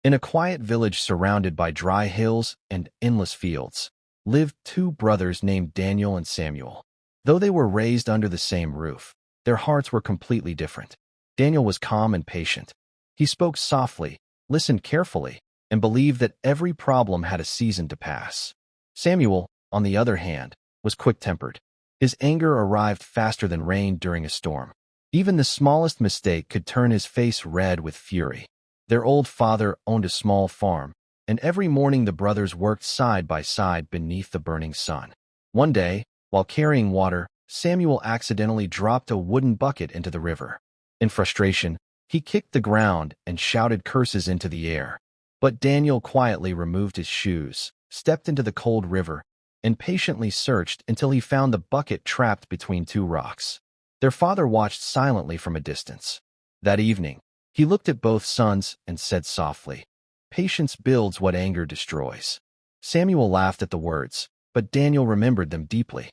In a quiet village surrounded by dry hills and endless fields, lived two brothers named Daniel and Samuel. Though they were raised under the same roof, their hearts were completely different. Daniel was calm and patient. He spoke softly, listened carefully, and believed that every problem had a season to pass. Samuel, on the other hand, was quick-tempered. His anger arrived faster than rain during a storm. Even the smallest mistake could turn his face red with fury. Their old father owned a small farm, and every morning the brothers worked side by side beneath the burning sun. One day, while carrying water, Samuel accidentally dropped a wooden bucket into the river. In frustration, he kicked the ground and shouted curses into the air. But Daniel quietly removed his shoes, stepped into the cold river, and patiently searched until he found the bucket trapped between two rocks. Their father watched silently from a distance. That evening, he looked at both sons and said softly, "Patience builds what anger destroys." Samuel laughed at the words, but Daniel remembered them deeply.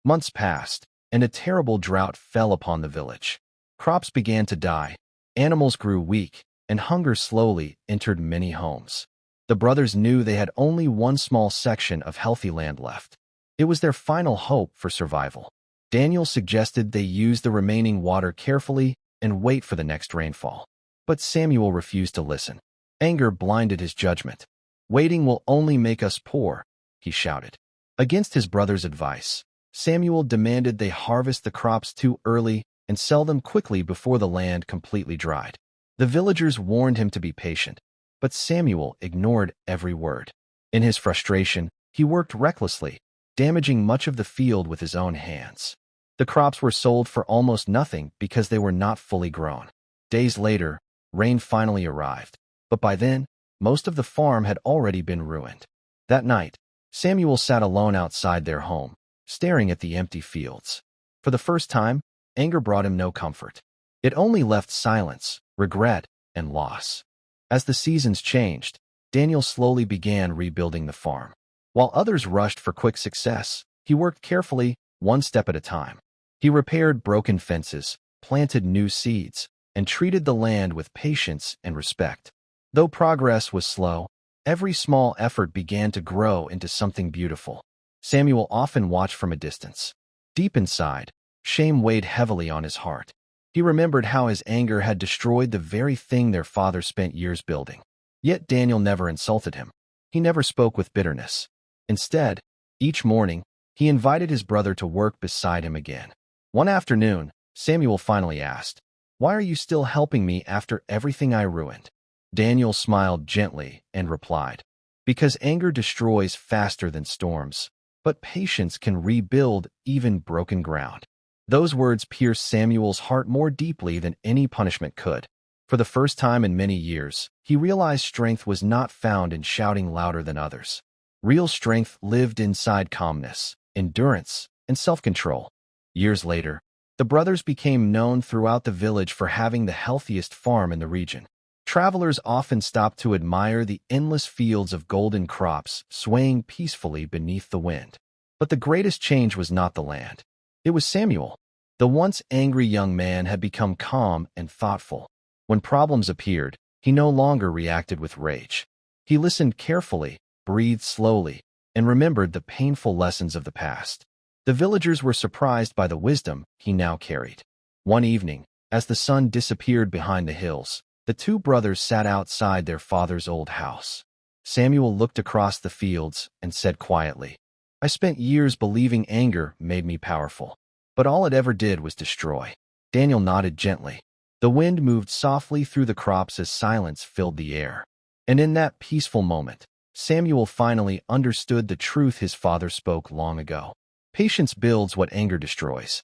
Months passed, and a terrible drought fell upon the village. Crops began to die, animals grew weak, and hunger slowly entered many homes. The brothers knew they had only one small section of healthy land left. It was their final hope for survival. Daniel suggested they use the remaining water carefully and wait for the next rainfall. But Samuel refused to listen. Anger blinded his judgment. "Waiting will only make us poor," he shouted. Against his brother's advice, Samuel demanded they harvest the crops too early and sell them quickly before the land completely dried. The villagers warned him to be patient, but Samuel ignored every word. In his frustration, he worked recklessly, damaging much of the field with his own hands. The crops were sold for almost nothing because they were not fully grown. Days later, rain finally arrived, but by then, most of the farm had already been ruined. That night, Samuel sat alone outside their home, staring at the empty fields. For the first time, anger brought him no comfort. It only left silence, regret, and loss. As the seasons changed, Daniel slowly began rebuilding the farm. While others rushed for quick success, he worked carefully, one step at a time. He repaired broken fences, planted new seeds, and treated the land with patience and respect. Though progress was slow, every small effort began to grow into something beautiful. Samuel often watched from a distance. Deep inside, shame weighed heavily on his heart. He remembered how his anger had destroyed the very thing their father spent years building. Yet Daniel never insulted him. He never spoke with bitterness. Instead, each morning, he invited his brother to work beside him again. One afternoon, Samuel finally asked, "Why are you still helping me after everything I ruined?" Daniel smiled gently and replied, "Because anger destroys faster than storms, but patience can rebuild even broken ground." Those words pierced Samuel's heart more deeply than any punishment could. For the first time in many years, he realized strength was not found in shouting louder than others. Real strength lived inside calmness, endurance, and self-control. Years later, the brothers became known throughout the village for having the healthiest farm in the region. Travelers often stopped to admire the endless fields of golden crops swaying peacefully beneath the wind. But the greatest change was not the land. It was Samuel. The once angry young man had become calm and thoughtful. When problems appeared, he no longer reacted with rage. He listened carefully, breathed slowly, and remembered the painful lessons of the past. The villagers were surprised by the wisdom he now carried. One evening, as the sun disappeared behind the hills, the two brothers sat outside their father's old house. Samuel looked across the fields and said quietly, "I spent years believing anger made me powerful, but all it ever did was destroy." Daniel nodded gently. The wind moved softly through the crops as silence filled the air. And in that peaceful moment, Samuel finally understood the truth his father spoke long ago. Patience builds what anger destroys.